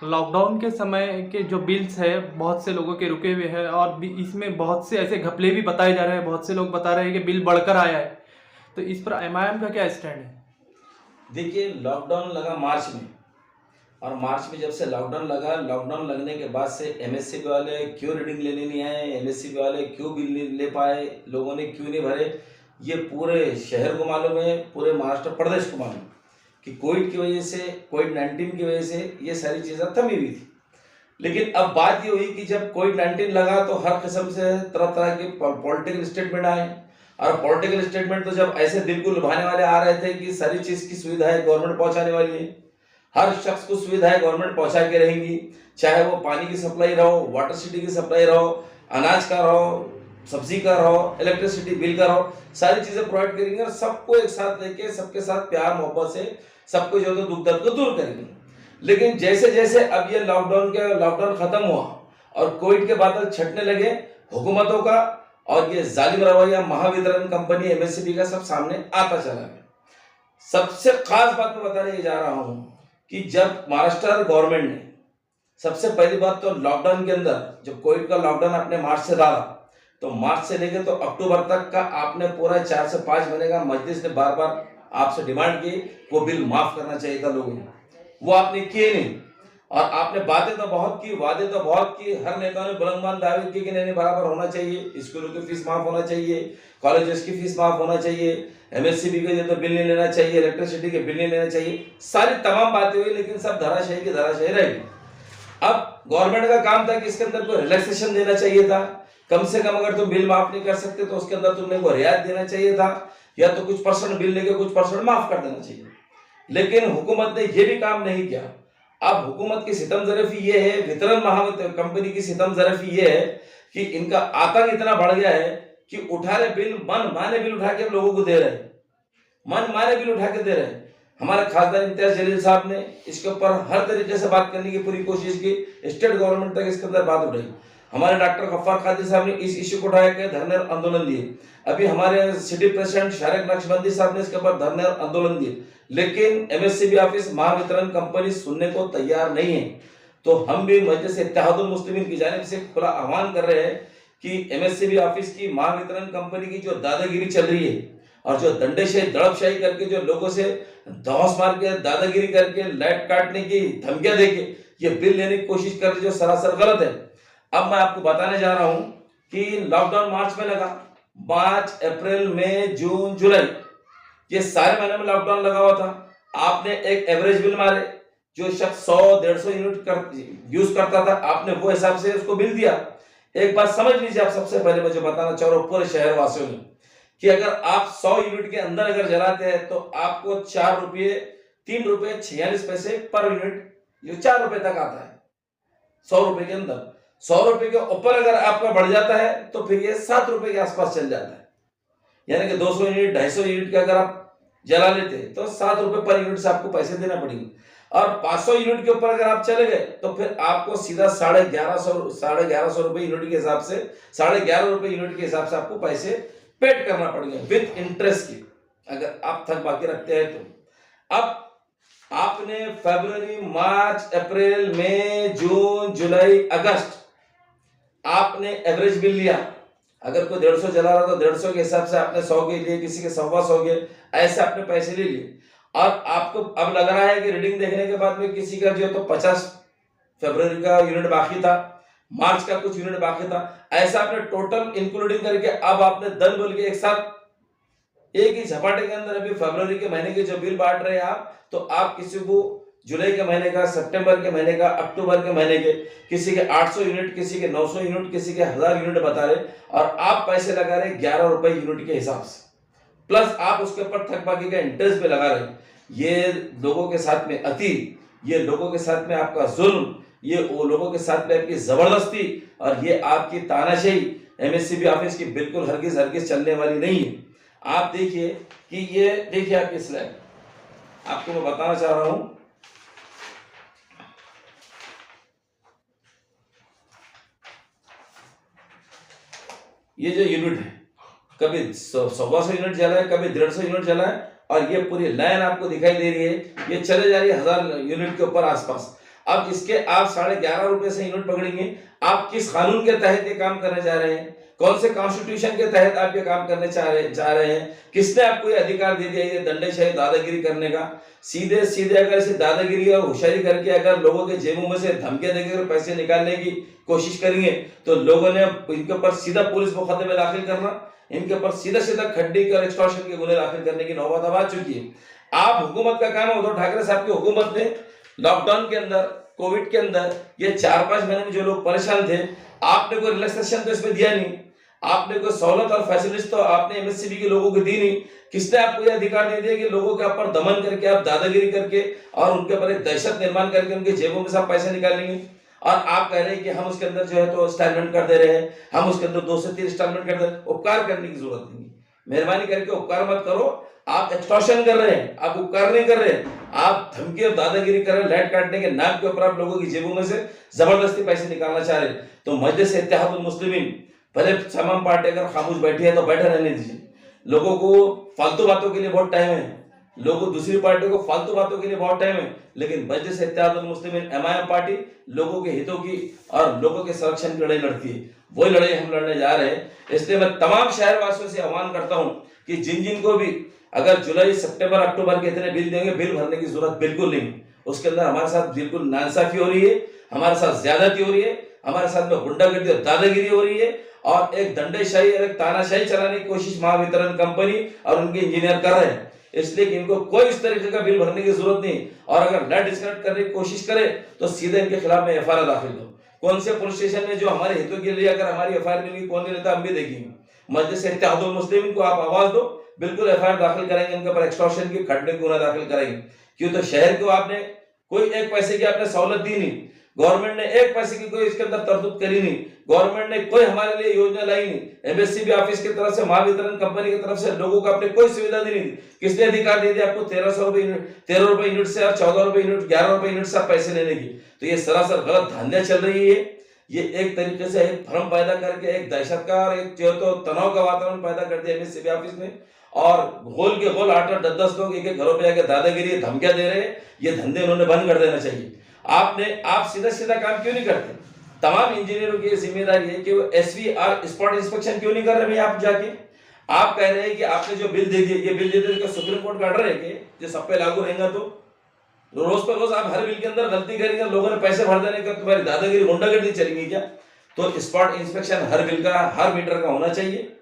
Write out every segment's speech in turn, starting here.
Lockdown के समय के जो बिल्स है बहुत से लोगों के रुके हुए हैं और इसमें बहुत से ऐसे घपले भी बताए जा रहे हैं। बहुत से लोग बता रहे हैं कि बिल बढ़कर आया है। तो इस पर एमआईएम का क्या स्टैंड है? देखिए, लॉकडाउन लगा मार्च में। और मार्च में जब से लॉकडाउन लगा, लॉकडाउन लगने के बाद से एमएससीबी वाले क्यों रीडिंग लेने नहीं आए, एमएससीबी वाले क्यों बिल नहीं ले पाए, लोगों ने क्यों नहीं भरे, ये पूरे शहर को मालूम है, पूरे महाराष्ट्र प्रदेश को मालूम है कि कोविड की वजह से, कोविड-19 की वजह से ये सारी चीज़ें थमी हुई थी। लेकिन अब बात ये हुई कि जब कोविड-19 लगा तो हर किस्म से तरह तरह के पॉलिटिकल स्टेटमेंट आए। और पॉलिटिकल स्टेटमेंट तो जब ऐसे दिल को लुभाने वाले आ रहे थे कि सारी चीज़ की सुविधाएं गवर्नमेंट पहुंचाने वाली है, हर शख्स को सुविधाएं गवर्नमेंट पहुंचा के रहेंगी, चाहे वो पानी की सप्लाई रहो, वाटर सिटी की सप्लाई रहो, अनाज का रहो, सब्जी का रहो, इलेक्ट्रिसिटी बिल का रहो, सारी चीज़ें प्रोवाइड करेंगे और सबको एक साथ लेके सबके साथ प्यार मोहब्बत से सबको जो है दुख दर्द को दूर करेंगे। लेकिन जैसे जैसे अब ये लॉकडाउन खत्म हुआ और कोविड के बादल छटने लगे, हुकूमतों का और ये जालिम रवैया महावितरण कंपनी एमएससीबी का सब सामने आता चला गया। सबसे खास बात मैं बताने जा रहा हूं कि जब महाराष्ट्र गवर्नमेंट ने सबसे पहली बात तो लॉकडाउन के अंदर जब कोविड का लॉकडाउन आपने मार्च से डाला, तो मार्च से लेकर तो अक्टूबर तक का आपने पूरा 4 से 5 महीने का मजलिस ने बार बार आपसे डिमांड की, वो बिल माफ करना चाहिए था लोगों को, वो आपने किए नहीं। और आपने बातें तो बहुत की, वादे तो बहुत की, हर नेता ने बुलंदबान दावे किए कि नहीं बराबर होना चाहिए, स्कूलों की फीस माफ होना चाहिए, कॉलेजेस की फीस माफ होना चाहिए, एमएससीबी के तो बिल नहीं लेना चाहिए, इलेक्ट्रिसिटी के बिल नहीं लेना चाहिए, सारी तमाम बातें हुई, लेकिन सब धराशायी की धराशायी रह गई। अब गवर्नमेंट का काम था कि इसके अंदर कोई रिलैक्सेशन देना चाहिए था, कम से कम अगर तुम बिल माफ नहीं कर सकते तो उसके अंदर तुमने को रियायत देना चाहिए था, या तो कुछ परसेंट बिल लेके कुछ परसेंट माफ कर देना चाहिए। लेकिन हुकूमत ने यह भी काम नहीं किया। अब हुकूमत की सितमजरफी ये है, वितरण महावितरण कंपनी की सितमजरफी ये है कि इनका आतंक इतना बढ़ गया है कि उठा रहे बिल, मन माने बिल उठा के लोगों को दे रहे हैं, मन माने बिल उठा के दे रहे हैं। हमारे खासदार इम्तियाज जलील साहब ने इसके ऊपर हर तरीके से बात करने की पूरी कोशिश की, स्टेट गवर्नमेंट तक इसके अंदर बात उठाई। हमारे डॉक्टर गफ्फार कादिर साहब ने इस इश्यू को उठाया के धरने और आंदोलन दिए। अभी हमारे सिटी प्रेसिडेंट शारिक नक्शबंदी साहब ने इसके ऊपर धरने और आंदोलन दिए, लेकिन एमएससीबी ऑफिस महावितरण कंपनी सुनने को तैयार नहीं है। तो हम भी मजलिस इत्तेहादुल मुस्लिमीन की जानिब से खुला आह्वान कर रहे हैं कि एमएससीबी ऑफिस की महावितरण कंपनी की जो दादागिरी चल रही है और जो दंडेशाही दड़पशाही करके जो लोगों से धौंस मार के दादागिरी करके लाइट काटने की धमकियां देके ये बिल लेने की कोशिश कर रही जो सरासर गलत है। अब मैं आपको बताने जा रहा हूं कि लॉकडाउन मार्च में लगा, मार्च, अप्रैल, मई, जून, जुलाई, ये सारे महीने में लॉकडाउन लगा हुआ था। आपने एक एवरेज बिल मारे, जो शख्स 100-150 यूनिट यूज करता था, आपने वो हिसाब से उसको बिल दिया। एक बात समझ लीजिए, आप सबसे पहले मैं जो बताना चाह रहा हूं पूरे शहर वासियों ने कि अगर आप 100 यूनिट के अंदर अगर जलाते हैं तो आपको 4 रुपये 3 रुपये 46 पैसे पर यूनिट, ये 4 रुपए तक आता है 100 रुपए के अंदर। 100 रुपए के ऊपर अगर आपका बढ़ जाता है तो फिर ये 7 रुपए के आसपास चल जाता है। यानी कि 200 यूनिट 250 यूनिट के अगर आप जला लेते तो 7 रुपए पर यूनिट से आपको पैसे देना पड़ेंगे। और 500 यूनिट के ऊपर अगर आप चले गए तो फिर आपको सीधा 1150 रुपए यूनिट के हिसाब से 11.5 रुपए यूनिट के हिसाब से आपको पैसे पेड करना पड़ेगा विद इंटरेस्ट की, अगर आप थक बाकी रखते हैं तो। अब आपने फरवरी, मार्च, अप्रैल, मई, जून, जुलाई, अगस्त आपने एवरेज बिल लिया। अगर कोई 150 जला रहा तो 150 के हिसाब से आपने 100 के लिए, किसी के 125 के, ऐसे आपने पैसे ले लिए। और आपको अब लग रहा है कि रीडिंग देखने के बाद में किसी का जो तो 50 फरवरी का यूनिट बाकी था, मार्च का कुछ यूनिट बाकी था, ऐसा आपने टोटल इंक्लूडिंग करके अब आपने दल बोल के एक साथ एक ही झपाटे के अंदर अभी फरवरी के महीने के जो बिल बांट रहे हैं आप, तो आप किसी को जुलाई के महीने का, सितंबर के महीने का, अक्टूबर के महीने के, किसी के 800 यूनिट, किसी के 900 यूनिट, किसी के 1000 यूनिट बता रहे, और आप पैसे लगा रहे 11 रुपए यूनिट के हिसाब से, प्लस आप उसके ऊपर थकबाकी का इंटरेस्ट भी लगा रहे। ये लोगों के साथ में अति, ये लोगों के साथ में आपका जुल्म, ये वो लोगों के साथ में आपकी जबरदस्ती और ये आपकी तानाशाही एमएससीबी ऑफिस की बिल्कुल हरगिज हरगिज चलने वाली नहीं है। आप देखिए कि ये देखिए आपकी स्लैब, आपको मैं बताना चाह रहा हूं, ये जो यूनिट है कभी 125 यूनिट जला है, कभी 150 यूनिट जला है, और ये पूरी लाइन आपको दिखाई दे रही है, ये चले जा रही है 1000 यूनिट के ऊपर आसपास। अब इसके आप 11.5 रुपए से यूनिट पकड़ेंगे। आप किस कानून के तहत ये काम करने जा रहे हैं? कौन से कॉन्स्टिट्यूशन के तहत आप ये काम करने जा रहे हैं? किसने आपको ये अधिकार दे दिया ये दंडेशाही दादागिरी करने का? सीधे सीधे अगर इसे दादागिरी और होशियारी करके अगर लोगों के जेबों में से धमकियां देकर पैसे निकालने की कोशिश करेंगे तो लोगों ने इनके ऊपर सीधा पुलिस मुकदमे दाखिल करना, इनके ऊपर सीधा सीधा खड्डी और एक्सटॉर्शन के गुने दाखिल करने की नौबत अब आ चुकी है। आप हुकूमत का काम है, उद्धव ठाकरे साहब की हुकूमत ने लॉकडाउन के अंदर, कोविड के अंदर ये 4-5 महीने में जो लोग परेशान थे, आपने कोई रिलैक्सेशन तो इसमें दिया नहीं, आपने कोई सहूलत और फैसिलिटीज तो आपने एमएससीबी के लोगों को दी नहीं। किसने आपको यह अधिकार दे दिया कि लोगों के ऊपर दमन करके आप दादागिरी करके और उनके ऊपर एक दहशत निर्माण करके उनके जेबों में से आप पैसे निकालेंगे? और आप कह रहे हैं कि हम उसके अंदर जो है तो इंस्टॉलमेंट कर दे रहे हैं, हम उसके अंदर 2 से 3 इंस्टॉलमेंट कर दे रहे हैं। उपकार करने की जरूरत नहीं, मेहरबानी करके उपकार मत करो। आप एक्सटॉर्शन कर रहे हैं, आप उपकार नहीं कर रहे हैं, आप धमकी और दादागिरी कर रहे हैं। लाइट काटने के नाम के ऊपर आप लोगों की जेबों में से जबरदस्ती पैसे निकालना चाह रहे हैं। तो मजलिस इत्तेहादुल मुस्लिमीन भले तमाम पार्टी अगर खामोश बैठी है तो बैठे रहने दीजिए। लोगों को फालतू बातों के लिए बहुत टाइम है, लोगों दूसरी पार्टियों को फालतू बातों के लिए बहुत टाइम है, लेकिन मजलिस इत्तेहादुल मुस्लिमीन एमआईएम पार्टी लोगों के हितों की और लोगों के संरक्षण की लड़ाई लड़ती है। वही लड़ाई हम लड़ने जा रहे हैं। इसलिए मैं तमाम शहरवासियों से आह्वान करता हूं कि जिन को भी अगर जुलाई, सितंबर, अक्टूबर के इतने बिल देंगे, बिल भरने की जरूरत बिल्कुल नहीं। उसके अंदर हमारे साथ बिल्कुल नाइंसाफी हो रही है, हमारे साथ ज्यादती हो रही है, हमारे साथ में गुंडागर्दी और दादागिरी हो रही है और एक दंडेशाही और एक तानाशाही चलाने की कोशिश महावितरण कंपनी और उनके इंजीनियर कर रहे हैं। इसलिए कि इनको कोई इस तरीके का बिल भरने की जरूरत नहीं। और अगर लाइट डिस्कनेक्ट करने की कोशिश करे तो सीधे इनके खिलाफ में एफआईआर दाखिल दो। कौन से पुलिस स्टेशन में जो हमारे हितों के लिए अगर हमारी एफआईआर मिलेगी, कौन नहीं लेता हम भी देखेंगे। मजलिस इत्तेहादुल मुस्लिमीन को आप आवाज दो, बिल्कुल एफआईआर दाखिल करेंगे, उनके ऊपर एक्सटॉर्शन की खड्डे गुना दाखिल करेंगे। क्यों? तो शहर को आपने कोई एक पैसे की आपने सहूलत दी नहीं, गवर्नमेंट ने एक पैसे की कोई इसके अंदर तरतूब करी नहीं, गवर्नमेंट ने कोई हमारे लिए योजना लाई नहीं। एमएससीबी ऑफिस की तरफ से, महावितरण कंपनी की तरफ से लोगों को आपने कोई सुविधा दी नहीं। किसने अधिकार दे दिया आपको 13 रुपए यूनिट से और 14 रुपए यूनिट, 11 रुपए यूनिट से पैसे लेने की? तो ये सरासर गलत धांधियां चल रही है। ये एक तरीके से एक भ्रम पैदा करके एक दहशत का और एक जो तो तनाव का वातावरण पैदा कर दिया एमएससीबी ऑफिस में। और घोल के घोल 8-8, 10-10 लोग एक घरों पे आके दादागिरी, धमकियां दे रहे हैं। ये धंधे उन्होंने बंद कर देना चाहिए। आप सीधा सीधा काम क्यों नहीं करते? तमाम इंजीनियरों की जिम्मेदारी है कि वो एसवीआर स्पॉट इंस्पेक्शन क्यों नहीं कर रहे? आप जाके आप कह रहे हैं कि आपने जो बिल दे दिए, ये बिल दे दिए, सुप्रीम कोर्ट का ऑर्डर है कि जो सब पे लागू रहेगा? तो रोज पर रोज आप हर बिल के अंदर गलती करेंगे, लोगों ने पैसे भर देने का तुम्हारी दादागिरी, गुंडागर्दी चलेगी क्या? तो स्पॉट इंस्पेक्शन हर बिल का, हर मीटर का होना चाहिए।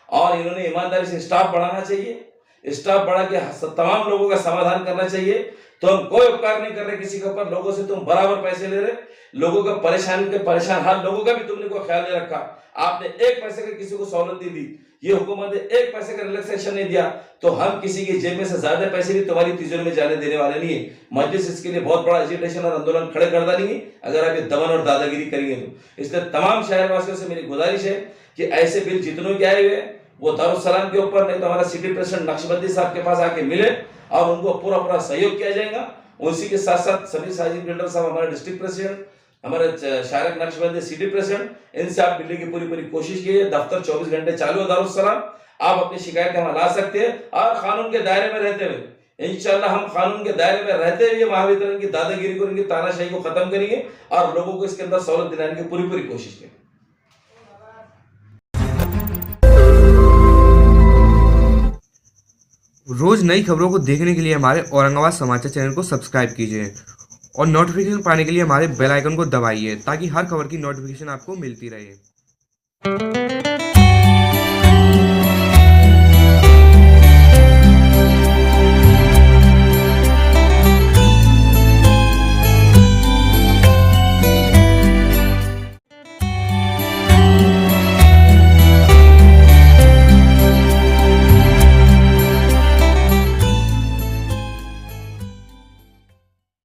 और इन्होंने ईमानदारी से स्टाफ बढ़ाना चाहिए, स्टाफ बढ़ा के तमाम लोगों का समाधान करना चाहिए। तो हम कोई उपकार नहीं कर रहे किसी के ऊपर, लोगों से तुम बराबर पैसे ले रहे, लोगों का परेशान हाल लोगों का भी तुमने कोई ख्याल नहीं रखा। आपने एक पैसे का किसी को सहूलत नहीं दी, ये हुकूमत ने एक पैसे का रिलैक्सेशन नहीं दिया, तो हम किसी की जेब में से ज्यादा पैसे भी तुम्हारी तिजोरी में जाने देने वाले नहीं है। मजलिस इसके लिए बहुत बड़ा एजिटेशन और आंदोलन खड़े करता नहीं है अगर आप ये दमन और दादागिरी करेंगे तो। इसलिए तमाम शहरवासियों से मेरी गुजारिश है कि ऐसे बिल जितनों के आए हुए वो दारुस्सलाम के ऊपर, नहीं तो हमारा सिटी प्रेसिडेंट नक्शबंदी साहब के पास आके मिले और उनको पूरा सहयोग किया जाएगा। उसी के साथ साथ सभी साजिद बिल्डर साहब, हमारे डिस्ट्रिक्ट प्रेसिडेंट, हमारे शारक नक्शबंदी सिटी प्रेसिडेंट, इनसे आप मिलने की पूरी कोशिश कीजिए। दफ्तर 24 घंटे चालू है दारुस्सलाम, आप अपनी शिकायतें वहां ला सकते हैं और कानून के दायरे में रहते हुए इंशाल्लाह हम कानून के दायरे में रहते हुए महावितरण की दादागिरी को, इनकी तानाशाही को खत्म करेंगे और लोगों को इसके अंदर सहूलत दिलाने की पूरी कोशिश करेंगे। रोज नई खबरों को देखने के लिए हमारे औरंगाबाद समाचार चैनल को सब्सक्राइब कीजिए और नोटिफिकेशन पाने के लिए हमारे बेल आइकन को दबाइए ताकि हर खबर की नोटिफिकेशन आपको मिलती रहे।